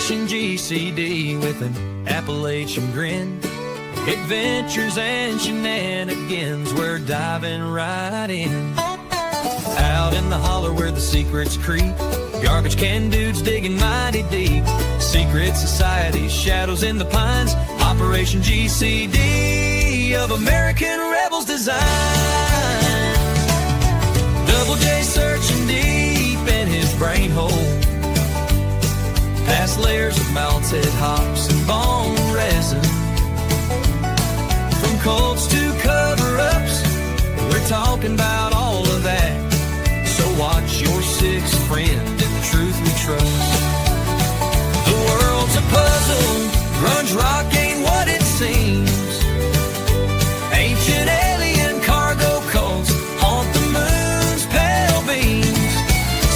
Operation GCD with an Appalachian grin. Adventures and shenanigans, we're diving right in. Out in the holler where the secrets creep, garbage can dudes digging mighty deep. Secret societies, shadows in the pines. Operation GCD of American rebels design. Double J searching deep in his brain hole, past layers of melted hops and bone resin. From cults to cover-ups, we're talking about all of that. So watch your sixth friend and the truth we trust. The world's a puzzle, grunge rock ain't what it seems. Ancient alien cargo cults haunt the moon's pale beams.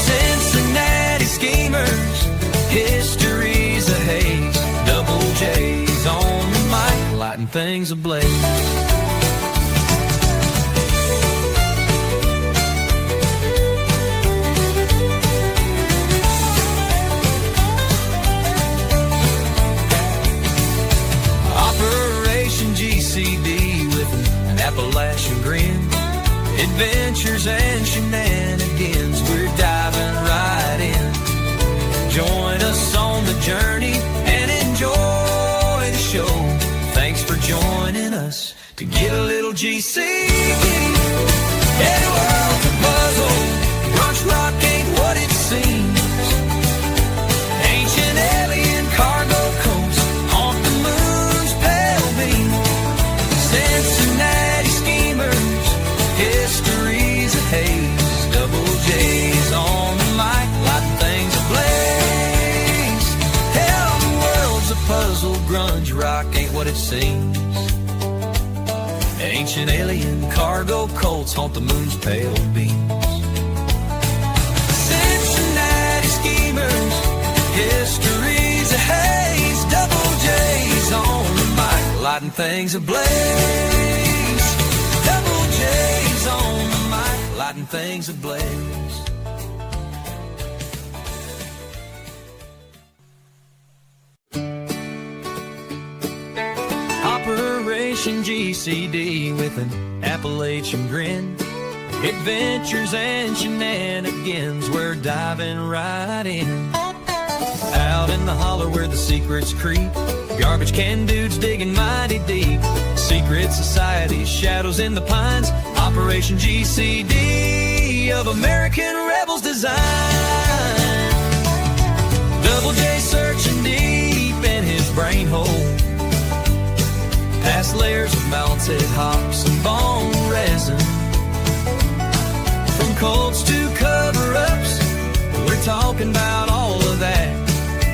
Cincinnati schemers, history's a haze. Double J's on the mic, lighting things ablaze. GCD with an Appalachian grin. Adventures and shenanigans, we're diving right in. Join us on the journey and enjoy the show. Thanks for joining us to get a little GCD. Yeah, the world's a puzzle, grunge rock ain't what it seems. Ancient alien cargo coats haunt the moon's pale beam. Cincinnati schemers, history's a haze. Double J's on the mic, lighting things ablaze. Hell, the world's a puzzle, grunge rock ain't what it seems. Ancient alien cargo cults haunt the moon's pale beams. Cincinnati schemers, history's a haze. Double J's on the mic, lighting things ablaze. Double J's on the mic, lighting things ablaze. Operation GCD with an Appalachian grin. Adventures and shenanigans, we're diving right in. Out in the holler where the secrets creep, garbage can dudes digging mighty deep. Secret societies, shadows in the pines. Operation GCD of American rebels design. Double J searching deep in his brain hole, past layers of melted hops and bone resin. From cults to cover-ups, we're talking about all of that.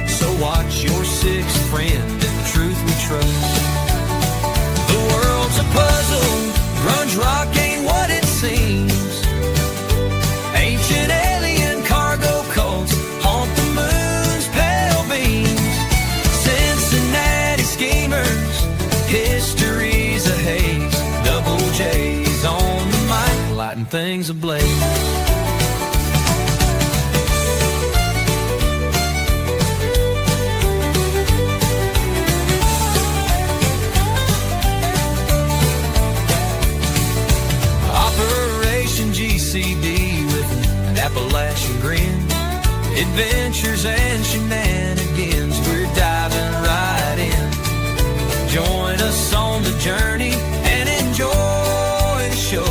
So watch your sixth friend and the truth we trust. The world's a puzzle, grunge rock ain't what it seems. Ancient alien cargo cults haunt the moon's pale beams. Cincinnati schemers, history's a haze. Double J's on the mic, lighting things ablaze. Operation GCD with an Appalachian grin. Adventures and shenanigans, we're diving right in. Join us on the journey and enjoy the show.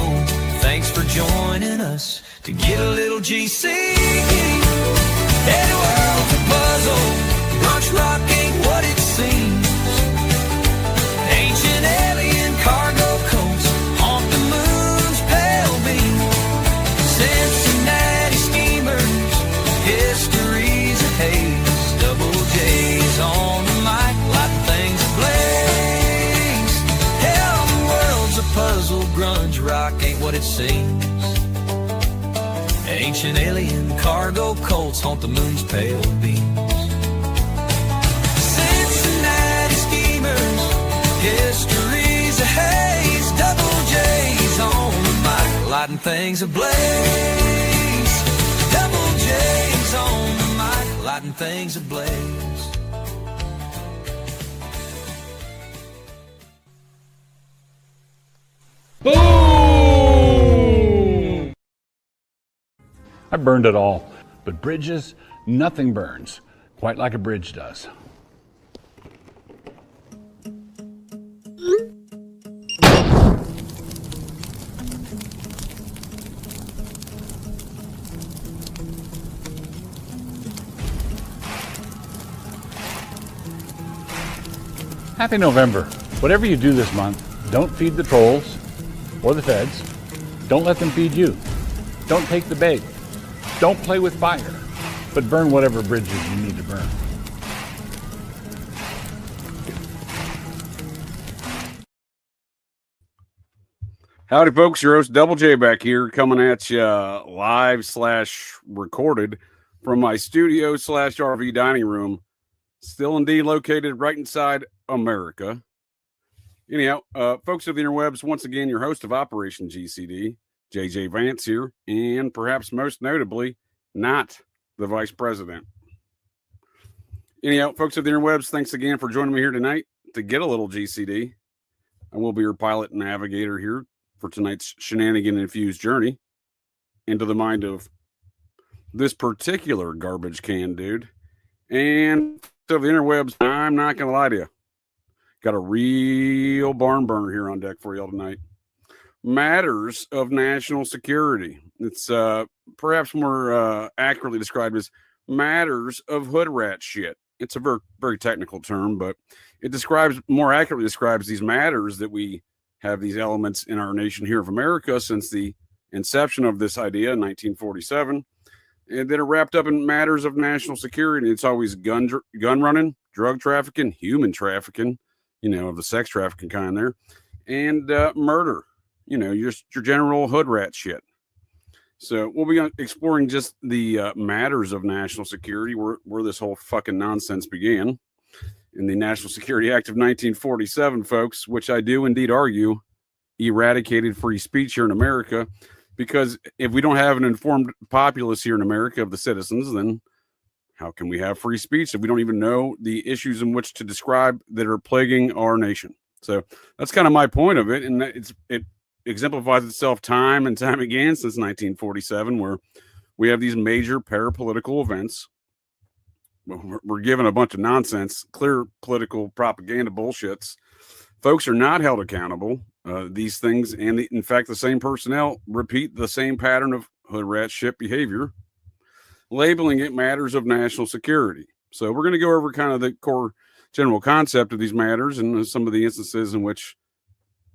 Thanks for joining us to get a little GCD. Any world's a puzzle, grunge rock ain't what it seems. Ancient alien cargo coats haunt the moon's pale beam. Cincinnati schemers, history's a haze. Double J's on the mic, lighting things ablaze. Hell, the world's a puzzle, grunge rock ain't what it seems. Ancient alien cargo cults haunt the moon's pale beams. Cincinnati schemers, history's a haze. Double J's on the mic, lighting things ablaze. Double J's on the mic, lighting things ablaze. I burned it all. But bridges, nothing burns quite like a bridge does. Happy November. Whatever you do this month, don't feed the trolls or the feds. Don't let them feed you. Don't take the bait. Don't play with fire, but burn whatever bridges you need to burn. Howdy, folks. Your host, Double J, back here, coming at you live/recorded from my studio/RV dining room. Still indeed located right inside America. Anyhow, folks of the interwebs, once again, your host of Operation GCD, JJ Vance here, and perhaps most notably, not the vice president. Anyhow, folks of the interwebs, thanks again for joining me here tonight to get a little GCD. I will be your pilot and navigator here for tonight's shenanigan-infused journey into the mind of this particular garbage can dude. And of the interwebs, I'm not going to lie to you. Got a real barn burner here on deck for y'all tonight. Matters of national security. It's perhaps more accurately described as matters of hood rat shit. It's a very, very technical term, but it more accurately describes these matters that we have these elements in our nation here of America since the inception of this idea in 1947. And that are wrapped up in matters of national security. It's always gun running, drug trafficking, human trafficking, of the sex trafficking kind there, and murder, your general hood rat shit. So we'll be exploring just the matters of national security, where this whole fucking nonsense began in the National Security Act of 1947, folks, which I do indeed argue eradicated free speech here in America. Because if we don't have an informed populace here in America of the citizens, then how can we have free speech if we don't even know the issues in which to describe that are plaguing our nation? So that's kind of my point of it. And it exemplifies itself time and time again since 1947, where we have these major parapolitical events. We're given a bunch of nonsense, clear political propaganda bullshits. Folks are not held accountable. These things, and in fact, the same personnel repeat the same pattern of hood rat shit behavior, labeling it matters of national security. So we're going to go over kind of the core general concept of these matters and some of the instances in which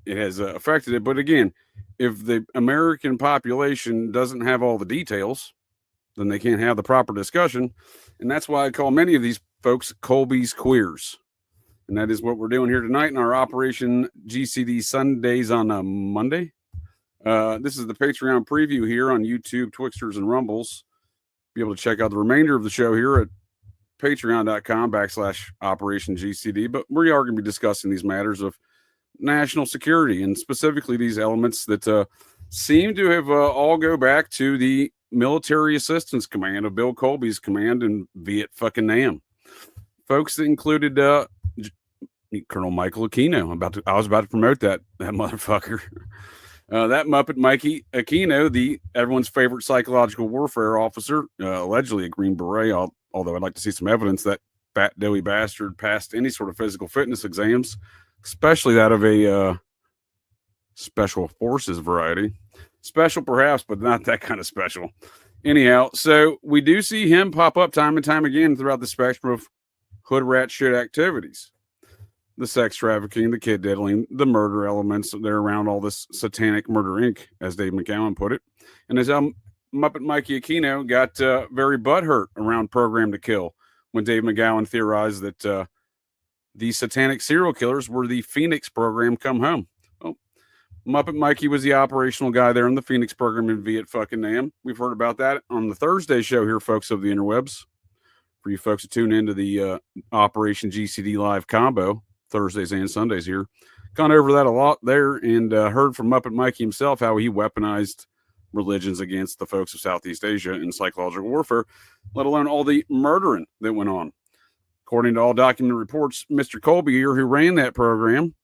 it has affected it. But again, if the American population doesn't have all the details, then they can't have the proper discussion. And that's why I call many of these folks Colby's queers. And that is what we're doing here tonight in our Operation GCD Sundaze on a Monday. This is the Patreon preview here on YouTube, Twixters, and Rumbles. Be able to check out the remainder of the show here at patreon.com/Operation GCD. But we are going to be discussing these matters of national security, and specifically these elements that seem to have all go back to the Military Assistance Command of Bill Colby's command in Vietnam. Folks that included Colonel Michael Aquino. I was about to promote that motherfucker. That Muppet Mikey Aquino, everyone's favorite psychological warfare officer, allegedly a Green Beret, although I'd like to see some evidence that fat doughy bastard passed any sort of physical fitness exams, especially that of a special forces variety. Special perhaps, but not that kind of special. Anyhow, so we do see him pop up time and time again throughout the spectrum of hood rat shit activities. The sex trafficking, the kid diddling, the murder elements that are around all this satanic murder inc., as Dave McGowan put it. And as Muppet Mikey Aquino got very butthurt around Program to Kill when Dave McGowan theorized that the satanic serial killers were the Phoenix program come home. Well, Muppet Mikey was the operational guy there in the Phoenix program in Vietnam. We've heard about that on the Thursday show here, folks of the interwebs. For you folks to tune into the Operation GCD live combo, Thursdays and Sundays here. Gone over that a lot there and heard from Muppet Mikey himself how he weaponized religions against the folks of Southeast Asia in psychological warfare, let alone all the murdering that went on. According to all documented reports, Mr. Colby here, who ran that program,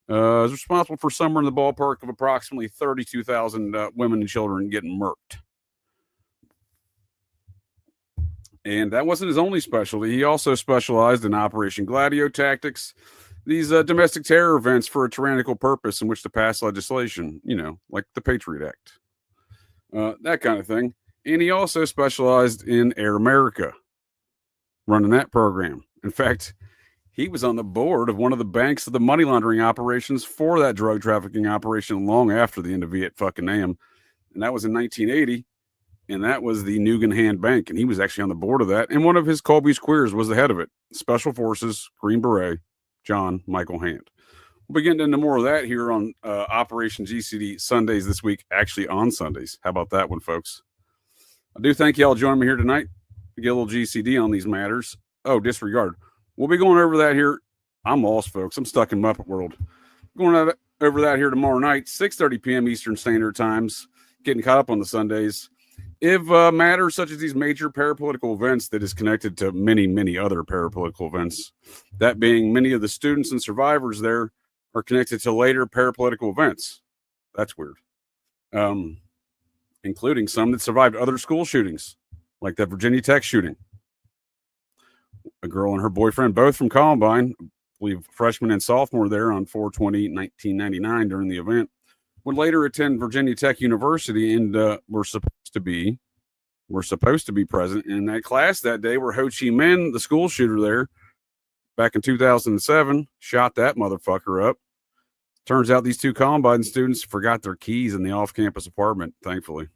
is responsible for somewhere in the ballpark of approximately 32,000 women and children getting murked. And that wasn't his only specialty. He also specialized in Operation Gladio tactics, these domestic terror events for a tyrannical purpose in which to pass legislation, like the Patriot Act, that kind of thing. And he also specialized in Air America, running that program. In fact, he was on the board of one of the banks of the money laundering operations for that drug trafficking operation long after the end of Viet fucking Nam. And that was in 1980. And that was the Nugan Hand Bank. And he was actually on the board of that. And one of his Colby's queers was the head of it. Special Forces, Green Beret, John Michael Hand. We'll be getting into more of that here on Operation GCD Sundays this week. Actually on Sundays. How about that one, folks? I do thank y'all joining me here tonight to get a little GCD on these matters. Oh, disregard. We'll be going over that here. I'm lost, folks. I'm stuck in Muppet World. Going over that here tomorrow night, 6:30 p.m. Eastern Standard Times. Getting caught up on the Sundays. If matters such as these major parapolitical events that is connected to many, many other parapolitical events, that being many of the students and survivors there are connected to later parapolitical events. That's weird. Including some that survived other school shootings, like that Virginia Tech shooting. A girl and her boyfriend, both from Columbine, I believe freshman and sophomore there on 4/20/1999 during the event, would later attend Virginia Tech University and were supposed to be present in that class that day where Ho Chi Minh, the school shooter there, back in 2007, shot that motherfucker up. Turns out these two Columbine students forgot their keys in the off-campus apartment, thankfully.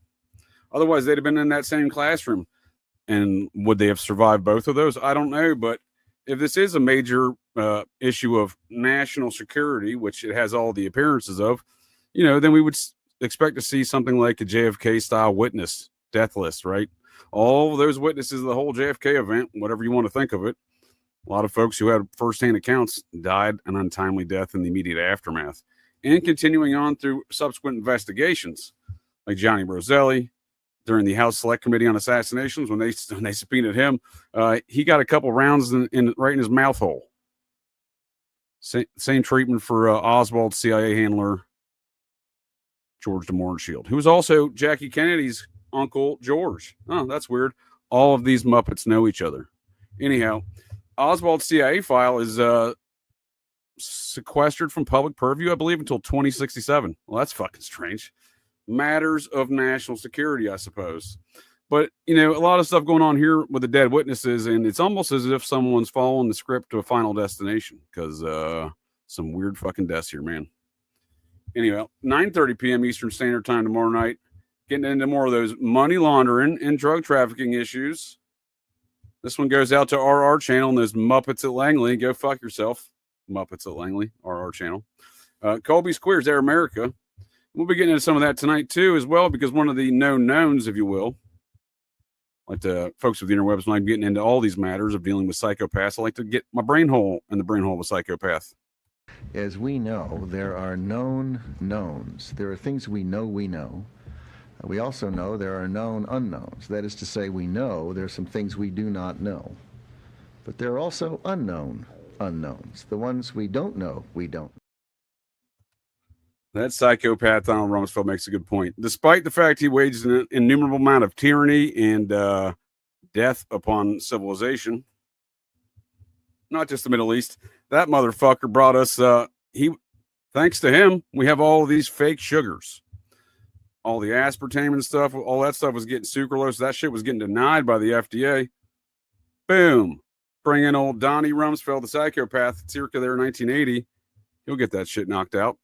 Otherwise, they'd have been in that same classroom. And would they have survived both of those? I don't know. But if this is a major issue of national security, which it has all the appearances of, then we would expect to see something like a JFK-style witness death list, right? All of those witnesses of the whole JFK event, whatever you want to think of it, a lot of folks who had firsthand accounts died an untimely death in the immediate aftermath. And continuing on through subsequent investigations, like Johnny Roselli, during the House Select Committee on Assassinations, when they subpoenaed him, he got a couple rounds right in his mouth hole. Same treatment for Oswald's CIA handler, George de Mohrenschildt, who was also Jackie Kennedy's uncle, George. Oh, that's weird. All of these Muppets know each other. Anyhow, Oswald's CIA file is sequestered from public purview, I believe, until 2067. Well, that's fucking strange. Matters of national security, I suppose. But, a lot of stuff going on here with the dead witnesses, and it's almost as if someone's following the script to a final destination, because some weird fucking deaths here, man. Anyway, 9:30 p.m. Eastern Standard Time tomorrow night, getting into more of those money laundering and drug trafficking issues. This one goes out to RR channel and those Muppets at Langley. Go fuck yourself. Muppets at Langley, RR channel. Colby's Queers, Air America. We'll be getting into some of that tonight, too, as well, because one of the known knowns, if you will, like the folks with the interwebs, when I'm getting into all these matters of dealing with psychopaths, I like to get my brain hole in the brain hole of a psychopath. As we know, there are known knowns. There are things we know we know. We also know there are known unknowns. That is to say, we know there are some things we do not know. But there are also unknown unknowns. The ones we don't know, we don't. That psychopath, Donald Rumsfeld, makes a good point. Despite the fact he waged an innumerable amount of tyranny and death upon civilization, not just the Middle East, that motherfucker brought us, thanks to him, we have all of these fake sugars. All the aspartame and stuff, all that stuff was getting sucralose. That shit was getting denied by the FDA. Boom. Bring in old Donnie Rumsfeld, the psychopath, circa there in 1980. He'll get that shit knocked out.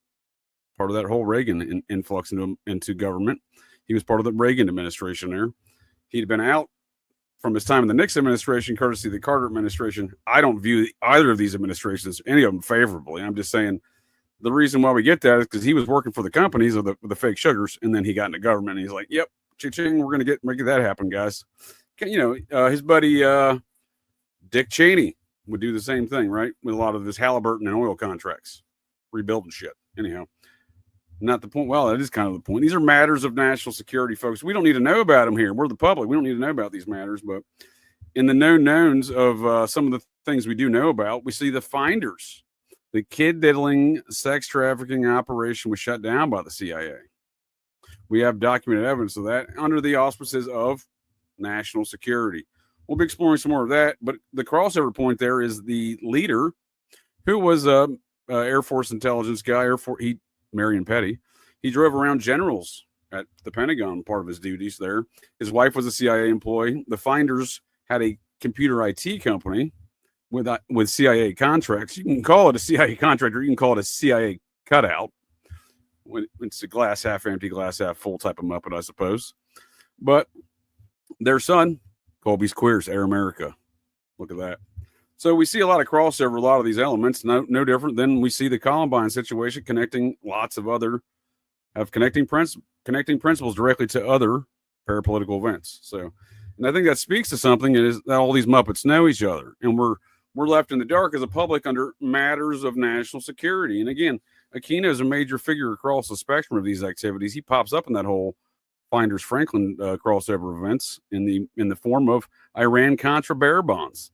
Part of that whole Reagan influx into government. He was part of the Reagan administration there. He'd been out from his time in the Nixon administration, courtesy of the Carter administration. I don't view either of these administrations, any of them, favorably. I'm just saying the reason why we get that is because he was working for the companies of the fake sugars, and then he got into government, and he's like, yep, cha-ching, we're going to make that happen, guys. His buddy Dick Cheney would do the same thing, right? With a lot of this Halliburton and oil contracts, rebuilding shit. Anyhow. Not the point. Well, that is kind of the point. These are matters of national security, folks. We don't need to know about them here. We're the public. We don't need to know about these matters. But in the known knowns of some of the things we do know about, we see the finders. The kid diddling sex trafficking operation was shut down by the CIA. We have documented evidence of that under the auspices of national security. We'll be exploring some more of that. But the crossover point there is the leader, who was a Air Force intelligence guy, Marion Petty. He drove around generals at the Pentagon, part of his duties there. His wife was a CIA employee. The finders had a computer IT company with CIA contracts. You can call it a CIA contractor. You can call it a CIA cutout. When it's a glass half empty, glass half full type of Muppet, I suppose. But their son, Colby's Queers, Air America. Look at that. So we see a lot of crossover, a lot of these elements, no different than we see the Columbine situation connecting lots of other, connecting principles directly to other parapolitical events. So, and I think that speaks to something, is that all these Muppets know each other, and we're left in the dark as a public under matters of national security. And again, Aquino is a major figure across the spectrum of these activities. He pops up in that whole Finders Franklin crossover events in the form of Iran-Contra bearer bonds.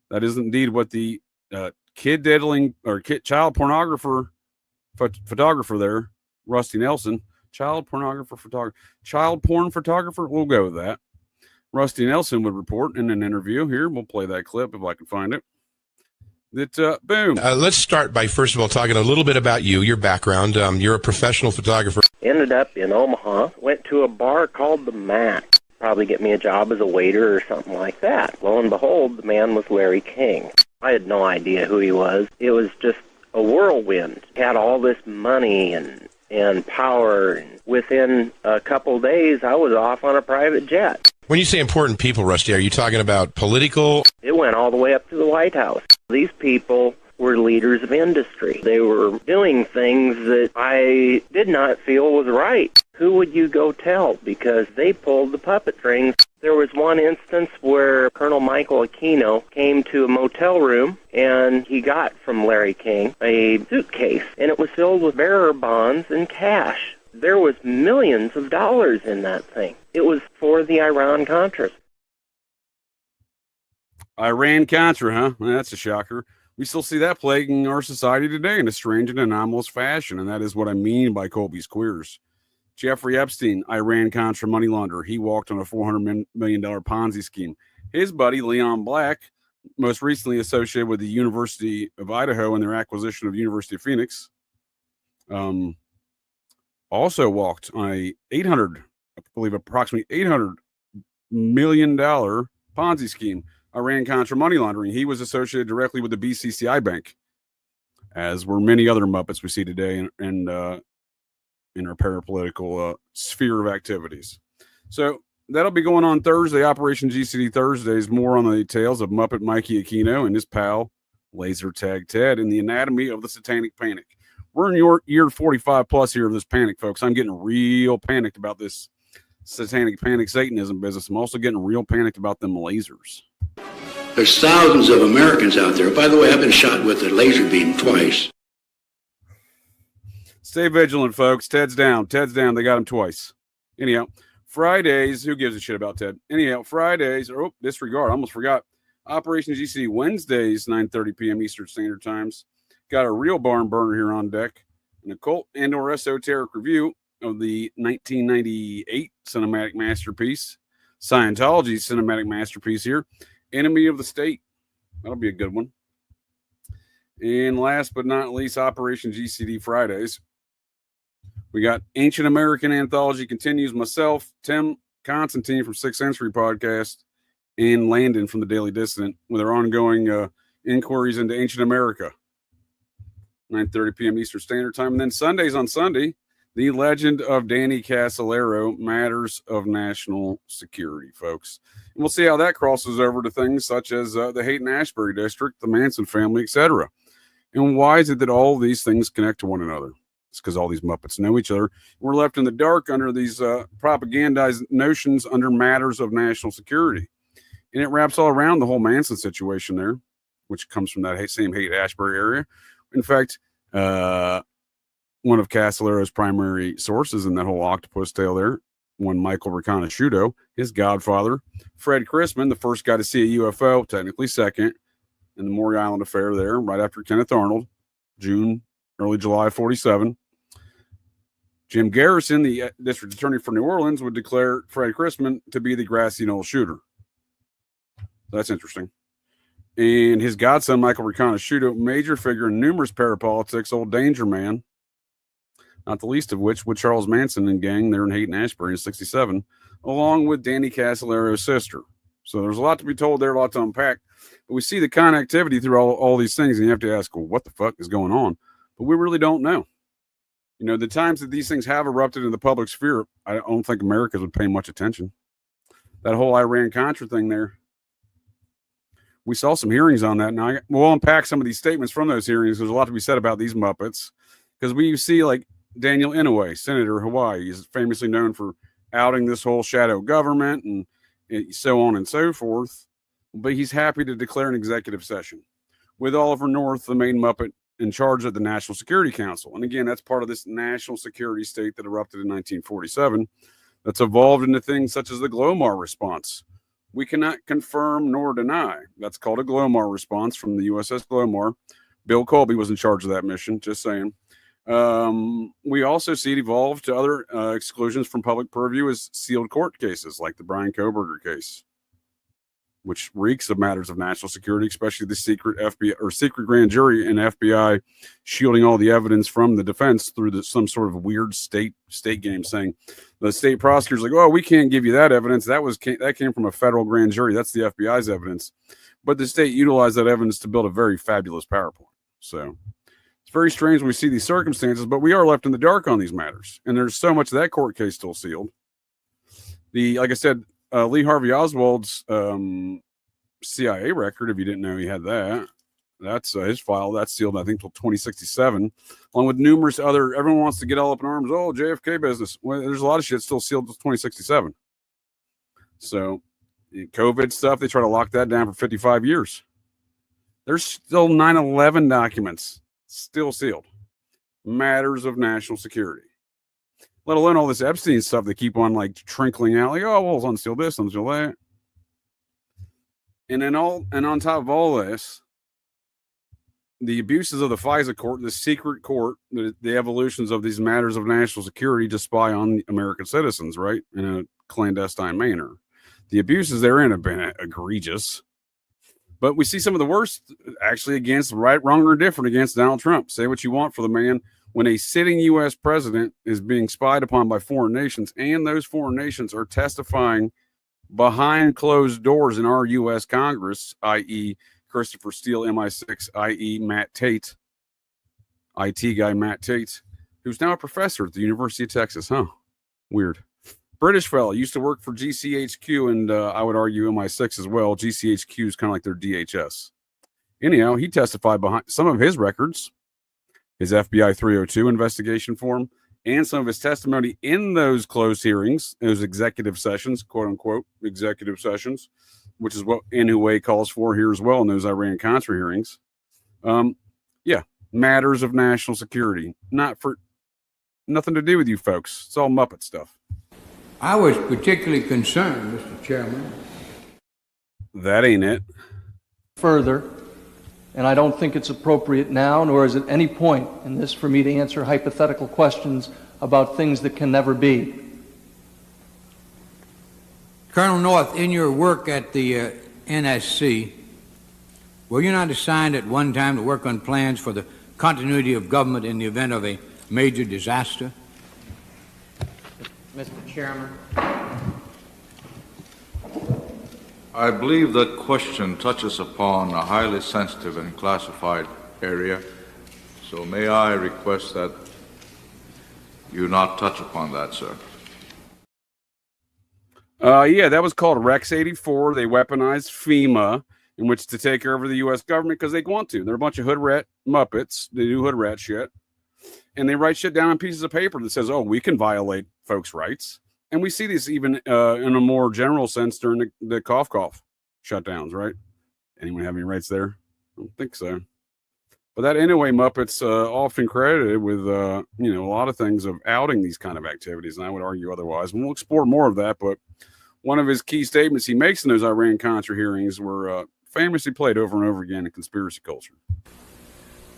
That is indeed what the kid diddling or child pornographer photographer there, Rusty Nelson, child porn photographer. We'll go with that. Rusty Nelson would report in an interview here. We'll play that clip if I can find it. That boom. Let's start by first of all talking a little bit about you, your background. You're a professional photographer. Ended up in Omaha. Went to a bar called the Mac. Probably get me a job as a waiter or something like that. Lo and behold, the man was Larry King. I had no idea who he was. It was just a whirlwind. He had all this money and power. And within a couple days, I was off on a private jet. When you say important people, Rusty, are you talking about political? It went all the way up to the White House. These people were leaders of industry. They were doing things that I did not feel was right. Who would you go tell? Because they pulled the puppet strings. There was one instance where Colonel Michael Aquino came to a motel room, and he got from Larry King a suitcase, and it was filled with bearer bonds and cash. There was millions of dollars in that thing. It was for the Iran-Contra. Iran-Contra, huh? Well, that's a shocker. We still see that plaguing our society today in a strange and anomalous fashion, and that is what I mean by Colby's Queers. Jeffrey Epstein, Iran-Contra money launderer. He walked on a $400 million Ponzi scheme. His buddy, Leon Black, most recently associated with the University of Idaho and their acquisition of the University of Phoenix, also walked on approximately $800 million Ponzi scheme. Iran-Contra money laundering. He was associated directly with the BCCI Bank, as were many other Muppets we see today in our parapolitical sphere of activities. So that'll be going on Thursday, Operation GCD Thursdays. More on the tales of Muppet Mikey Aquino and his pal Laser Tag Ted in the anatomy of the Satanic Panic. We're in your year 45 plus here of this panic, folks. I'm getting real panicked about this Satanic Panic Satanism business. I'm also getting real panicked about them lasers. There's thousands of Americans out there. By the way, I've been shot with a laser beam twice. Stay vigilant, folks. Ted's down. They got him twice. Anyhow, Fridays, who gives a shit about Ted? Anyhow, Fridays, disregard, I almost forgot. Operation GCD Wednesdays, 9:30 p.m. Eastern Standard Times. Got a real barn burner here on deck. An occult and or esoteric review of the 1998 cinematic masterpiece, Scientology's cinematic masterpiece here, Enemy of the State. That'll be a good one. And last but not least, Operation GCD Fridays. We got Ancient American Anthology continues. Myself, Tim Constantine from Sixth Century Podcast, and Landon from the Daily Dissident with our ongoing inquiries into ancient America. 9:30 p.m. Eastern Standard Time. And then Sundays on Sunday, The Legend of Danny Casolaro, Matters of National Security, folks. And we'll see how that crosses over to things such as the Haight-Ashbury District, the Manson family, etc. And why is it that all these things connect to one another? It's because all these Muppets know each other. We're left in the dark under these propagandized notions under matters of national security. And it wraps all around the whole Manson situation there, which comes from that same Haight-Ashbury area. In fact, one of Casolaro's primary sources in that whole octopus tale there, one Michael Riconosciuto, his godfather, Fred Chrisman, the first guy to see a UFO, technically second, in the Maury Island affair there, right after Kenneth Arnold, early July 47. Jim Garrison, the district attorney for New Orleans, would declare Fred Chrisman to be the grassy knoll shooter. That's interesting. And his godson, Michael Riconosciuto, major figure in numerous parapolitics, old danger man, not the least of which with Charles Manson and gang there in Hayden Ashbury in 67, along with Danny Casolaro's sister. So there's a lot to be told there, a lot to unpack. But we see the connectivity through all these things, and you have to ask, well, what the fuck is going on? But we really don't know. You know, the times that these things have erupted in the public sphere, I don't think Americans would pay much attention. That whole Iran-Contra thing there, we saw some hearings on that. Now, we'll unpack some of these statements from those hearings. There's a lot to be said about these Muppets, because we see, like, Daniel Inouye, Senator of Hawaii, is famously known for outing this whole shadow government and so on and so forth. But he's happy to declare an executive session with Oliver North, the main Muppet, in charge of the National Security Council. And again, that's part of this national security state that erupted in 1947 that's evolved into things such as the Glomar response. We cannot confirm nor deny. That's called a Glomar response from the USS Glomar. Bill Colby was in charge of that mission, just saying. We also see it evolve to other exclusions from public purview as sealed court cases, like the Brian Kohberger case, which reeks of matters of national security, especially the secret FBI or secret grand jury and FBI shielding all the evidence from the defense through some sort of weird state game, saying the state prosecutor's like, oh, we can't give you that evidence. That came from a federal grand jury. That's the FBI's evidence. But the state utilized that evidence to build a very fabulous PowerPoint. So it's very strange when we see these circumstances, but we are left in the dark on these matters. And there's so much of that court case still sealed. Like I said, Lee Harvey Oswald's CIA record, if you didn't know he had that, that's his file. That's sealed, I think, till 2067, along with numerous other, everyone wants to get all up in arms. Oh, JFK business. Well, there's a lot of shit still sealed till 2067. So COVID stuff, they try to lock that down for 55 years. There's still 9/11 documents still sealed. Matters of national security. Let alone all this Epstein stuff they keep on like trickling out, like, oh, well, let's unseal this, unseal that. And on top of all this, the abuses of the FISA court, the secret court, the evolutions of these matters of national security to spy on American citizens, right, in a clandestine manner. The abuses therein have been egregious. But we see some of the worst actually against right, wrong, or different against Donald Trump. Say what you want for the man. When a sitting U.S. president is being spied upon by foreign nations, and those foreign nations are testifying behind closed doors in our U.S. Congress, i.e. Christopher Steele, MI6, i.e. Matt Tate, IT guy Matt Tate, who's now a professor at the University of Texas. Huh? Weird. British fellow, used to work for GCHQ, and I would argue MI6 as well. GCHQ is kind of like their DHS. Anyhow, he testified behind some of his records, his FBI 302 investigation form, and some of his testimony in those closed hearings, those executive sessions, quote unquote, executive sessions, which is what Inouye calls for here as well in those Iran-Contra hearings. Matters of national security, nothing to do with you folks. It's all Muppet stuff. I was particularly concerned, Mr. Chairman. That ain't it. Further, and I don't think it's appropriate now, nor is it any point in this for me to answer hypothetical questions about things that can never be. Colonel North, in your work at the NSC, were you not assigned at one time to work on plans for the continuity of government in the event of a major disaster? Mr. Chairman. I believe that question touches upon a highly sensitive and classified area, so may I request that you not touch upon that, sir. That was called Rex 84. They weaponized FEMA in which to take over the U.S. government because they want to. They're a bunch of hood rat Muppets. They do hood rat shit. And they write shit down on pieces of paper that says, oh, we can violate folks' rights. And we see this even in a more general sense during the cough shutdowns, right? Anyone have any rights there? I don't think so. But that anyway, Muppet's often credited with, a lot of things of outing these kind of activities. And I would argue otherwise. And we'll explore more of that. But one of his key statements he makes in those Iran-Contra hearings were famously played over and over again in conspiracy culture.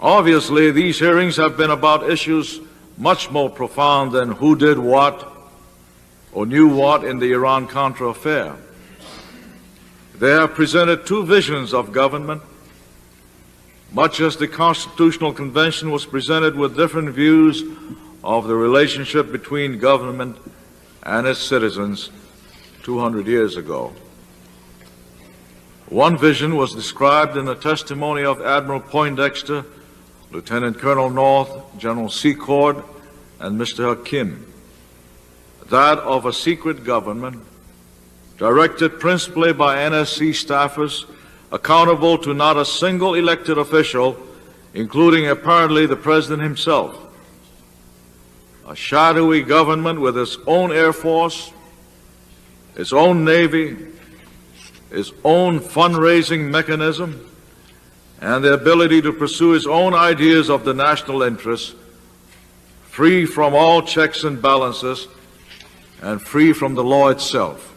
Obviously, these hearings have been about issues much more profound than who did what or knew what in the Iran-Contra affair. They have presented two visions of government, much as the Constitutional Convention was presented with different views of the relationship between government and its citizens 200 years ago. One vision was described in the testimony of Admiral Poindexter, Lieutenant Colonel North, General Secord, and Mr. Hakim, that of a secret government directed principally by NSC staffers, accountable to not a single elected official, including apparently the President himself. A shadowy government with its own Air Force, its own Navy, its own fundraising mechanism, and the ability to pursue its own ideas of the national interest, free from all checks and balances, and free from the law itself.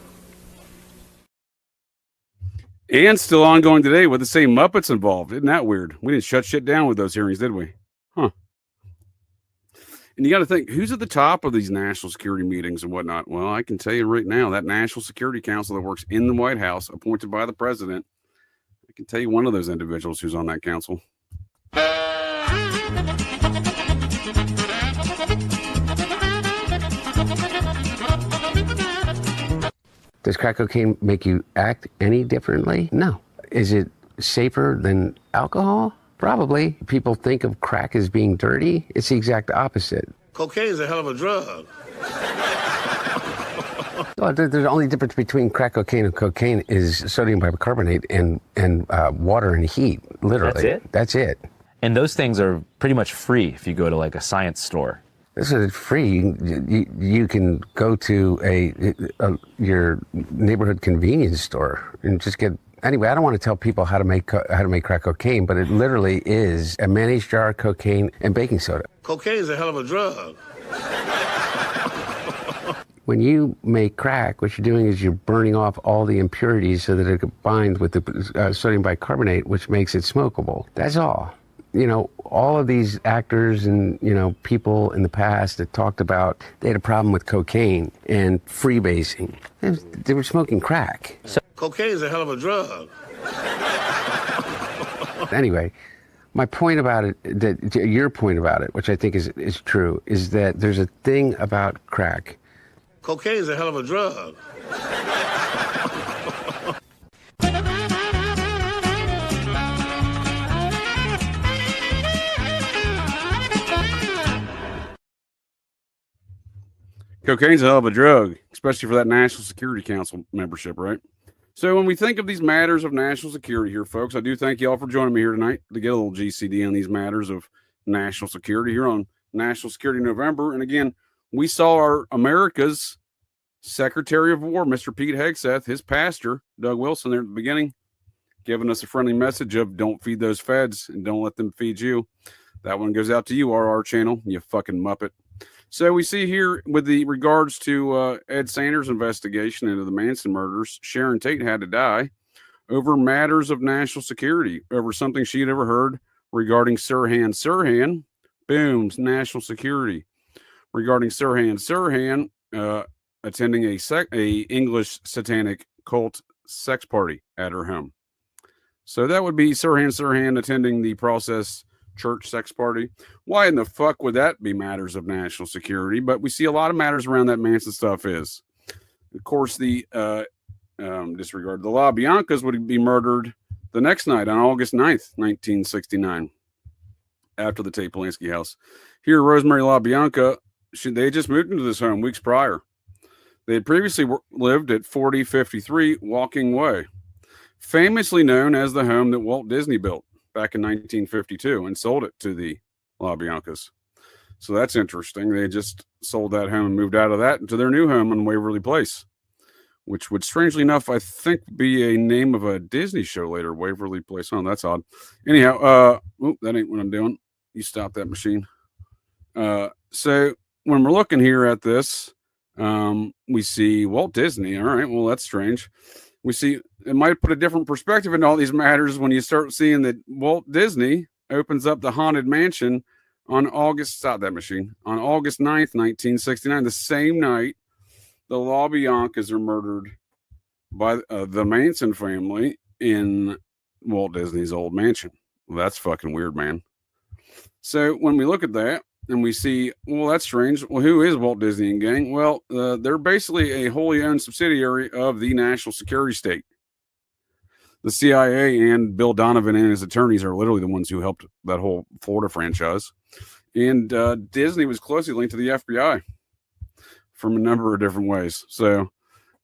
And still ongoing today with the same Muppets involved. Isn't that weird? We didn't shut shit down with those hearings, did we? Huh. And you got to think, who's at the top of these national security meetings and whatnot? Well, I can tell you right now, that National Security Council that works in the White House, appointed by the president, I can tell you one of those individuals who's on that council. Does crack cocaine make you act any differently? No. Is it safer than alcohol? Probably. People think of crack as being dirty. It's the exact opposite. Cocaine is a hell of a drug. Well, the only difference between crack cocaine and cocaine is sodium bicarbonate and water and heat, literally. That's it? That's it. And those things are pretty much free if you go to like a science store. This is free. You can go to your neighborhood convenience store and just get. Anyway, I don't want to tell people how to make crack cocaine, but it literally is a mayonnaise jar, cocaine, and baking soda. Cocaine is a hell of a drug. When you make crack, what you're doing is you're burning off all the impurities so that it binds with the sodium bicarbonate, which makes it smokable. That's all. You know, all of these actors and, you know, people in the past that talked about they had a problem with cocaine and freebasing. They were smoking crack. So, cocaine is a hell of a drug. Anyway, my point about it, your point about it, which I think is true, is that there's a thing about crack. Cocaine is a hell of a drug. Cocaine's a hell of a drug, especially for that National Security Council membership, right? So when we think of these matters of national security here, folks, I do thank you all for joining me here tonight to get a little GCD on these matters of national security here on National Security November. And again, we saw our America's Secretary of War, Mr. Pete Hegseth, his pastor, Doug Wilson, there at the beginning, giving us a friendly message of don't feed those feds and don't let them feed you. That one goes out to you, RR channel, you fucking Muppet. So we see here with the regards to Ed Sanders' investigation into the Manson murders, Sharon Tate had to die over matters of national security, over something she had ever heard regarding Sirhan Sirhan. Boom, national security. Regarding Sirhan Sirhan attending a English satanic cult sex party at her home. So that would be Sirhan Sirhan attending the Process Church sex party. Why in the fuck would that be matters of national security? But we see a lot of matters around that Manson stuff is. Of course, the disregard. The LaBiancas would be murdered the next night on August 9th, 1969, after the Tate Polinsky house. Here, Rosemary LaBianca, they had just moved into this home weeks prior. They had previously lived at 4053 Walking Way, famously known as the home that Walt Disney built back in 1952 and sold it to the LaBiancas. So that's interesting. They just sold that home and moved out of that into their new home on Waverly Place, which would, strangely enough, I think be a name of a Disney show later, Waverly Place. Oh, that's odd. Anyhow, that ain't what I'm doing. You stop that machine. So when we're looking here at this, we see Walt Disney. All right, well, that's strange. We see it might put a different perspective in all these matters when you start seeing that Walt Disney opens up the Haunted Mansion on August 9th, 1969, the same night the LaBiancas are murdered by the Manson family in Walt Disney's old mansion. Well, that's fucking weird, man. So when we look at that and we see, well, that's strange. Well, who is Walt Disney and gang? Well, they're basically a wholly owned subsidiary of the national security state. The CIA and Bill Donovan and his attorneys are literally the ones who helped that whole Florida franchise. And Disney was closely linked to the FBI from a number of different ways. So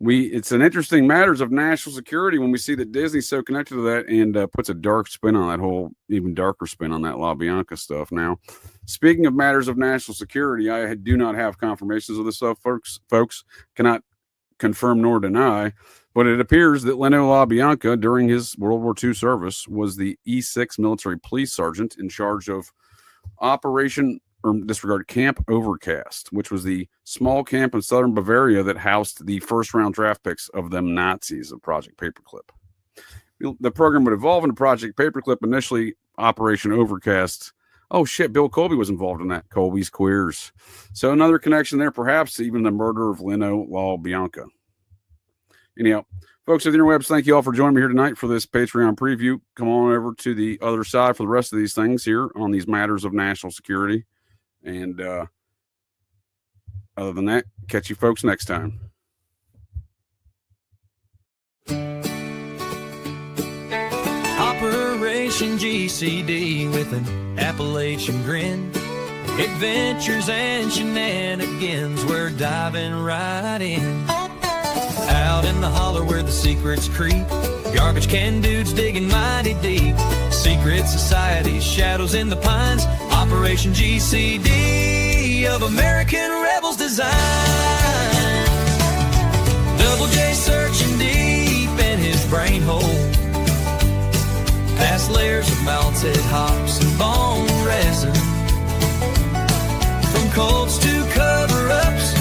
it's an interesting matters of national security when we see that Disney's so connected to that and puts a dark spin on that whole, even darker spin on that La Bianca stuff. Now, speaking of matters of national security, I do not have confirmations of this stuff, folks cannot confirm nor deny, but it appears that Leno LaBianca, during his World War II service, was the E6 military police sergeant in charge of Operation, or disregard, Camp Overcast, which was the small camp in southern Bavaria that housed the first-round draft picks of them Nazis of Project Paperclip. The program would evolve into Project Paperclip, initially Operation Overcast. Oh, shit, Bill Colby was involved in that. Colby's Queers. So another connection there, perhaps even the murder of Leno LaBianca. Anyhow, folks of the interwebs, thank you all for joining me here tonight for this Patreon preview. Come on over to the other side for the rest of these things here on these matters of national security. And other than that, catch you folks next time. Operation GCD with an Appalachian grin. Adventures and shenanigans, we're diving right in. Out in the holler where the secrets creep, garbage can dudes digging mighty deep. Secret societies, shadows in the pines. Operation GCD of American rebels design. Double J searching deep in his brain hole, past layers of melted hops and bone resin. From cults to cover-ups,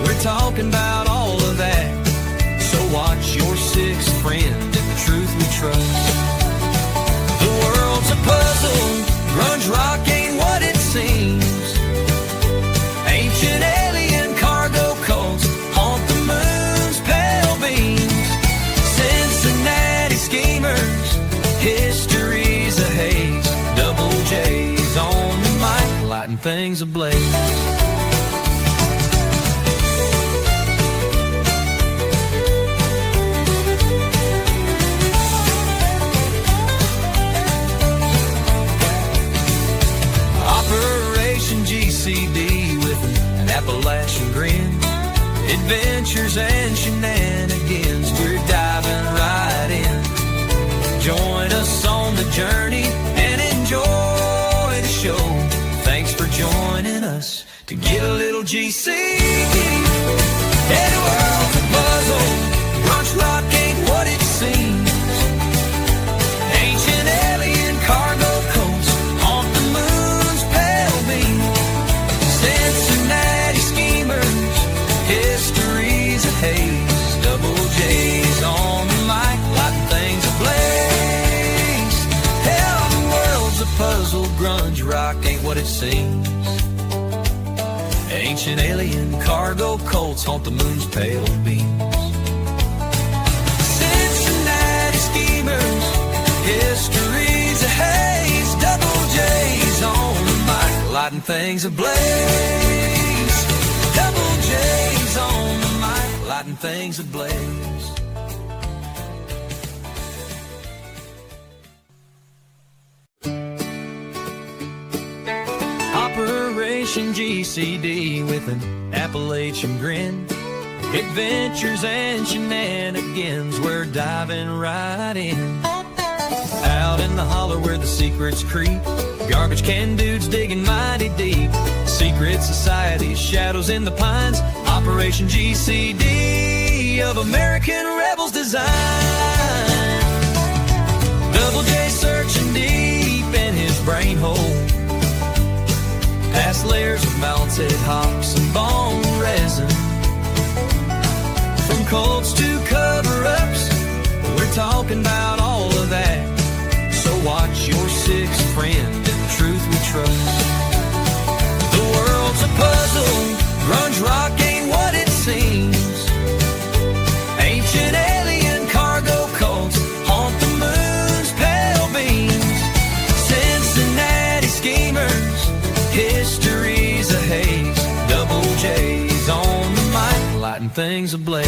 we're talking about all of that. So watch your sixth friend and the truth we trust. The world's a puzzle, grunge rock ain't what it seems. Ancient alien cargo cults haunt the moon's pale beams. Cincinnati schemers, history's a haze. Double J's on the mic, lighting things ablaze. GCD with an Appalachian grin. Adventures and shenanigans, we're diving right in. Join us on the journey and enjoy the show. Thanks for joining us to get a little GC. And the world's a puzzle, grunge rock ain't what it seems. Ancient alien cargo coats haunt the moon's pale beam. Cincinnati schemers, history's a haze. Double J's on the mic, lighting things ablaze. Hell, the world's a puzzle, grunge rock ain't what it seems. Ancient alien cargo cults haunt the moon's pale beams. Cincinnati schemers, history's a haze. Double J's on the mic, lighting things ablaze. Double J's on the mic, lighting things ablaze. Operation GCD with an Appalachian grin. Adventures and shenanigans, we're diving right in. Out in the holler where the secrets creep, garbage can dudes digging mighty deep. Secret societies, shadows in the pines. Operation GCD of American rebels design. Double J searching deep in his brain hole, past layers of melted hops and bone resin. From cults to cover-ups, we're talking about all of that. So watch your sixth friend and the truth we trust. The world's a puzzle, grunge rock ain't what it seems. Ancient alien things ablaze.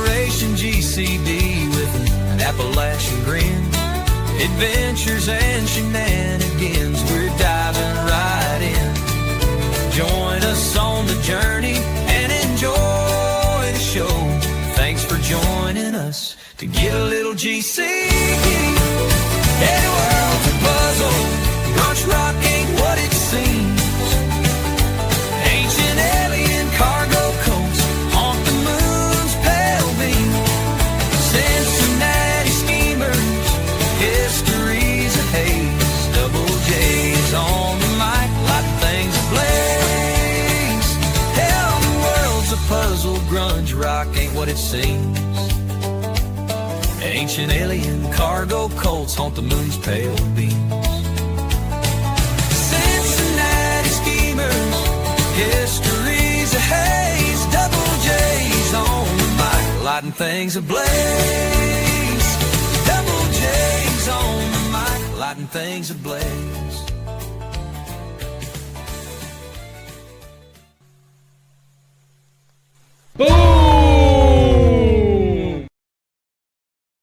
OpGCD with an Appalachian grin, adventures and shenanigans, we're diving right in. Join us on the journey and enjoy the show. Thanks for joining us to get a little GC. Any world's a puzzle, brunch rock ain't what it seems. Ancient alien cargo coats haunt the moon's pale beam. Cincinnati schemers, history's a haze. Double J's on the mic, lighting things ablaze. Hell, the world's a puzzle, grunge rock ain't what it seems. Ancient alien cargo cults haunt the moon's pale beams. Cincinnati schemers, history's a haze. Double J's on the mic, lighting things ablaze. Double J's on the mic, lighting things ablaze.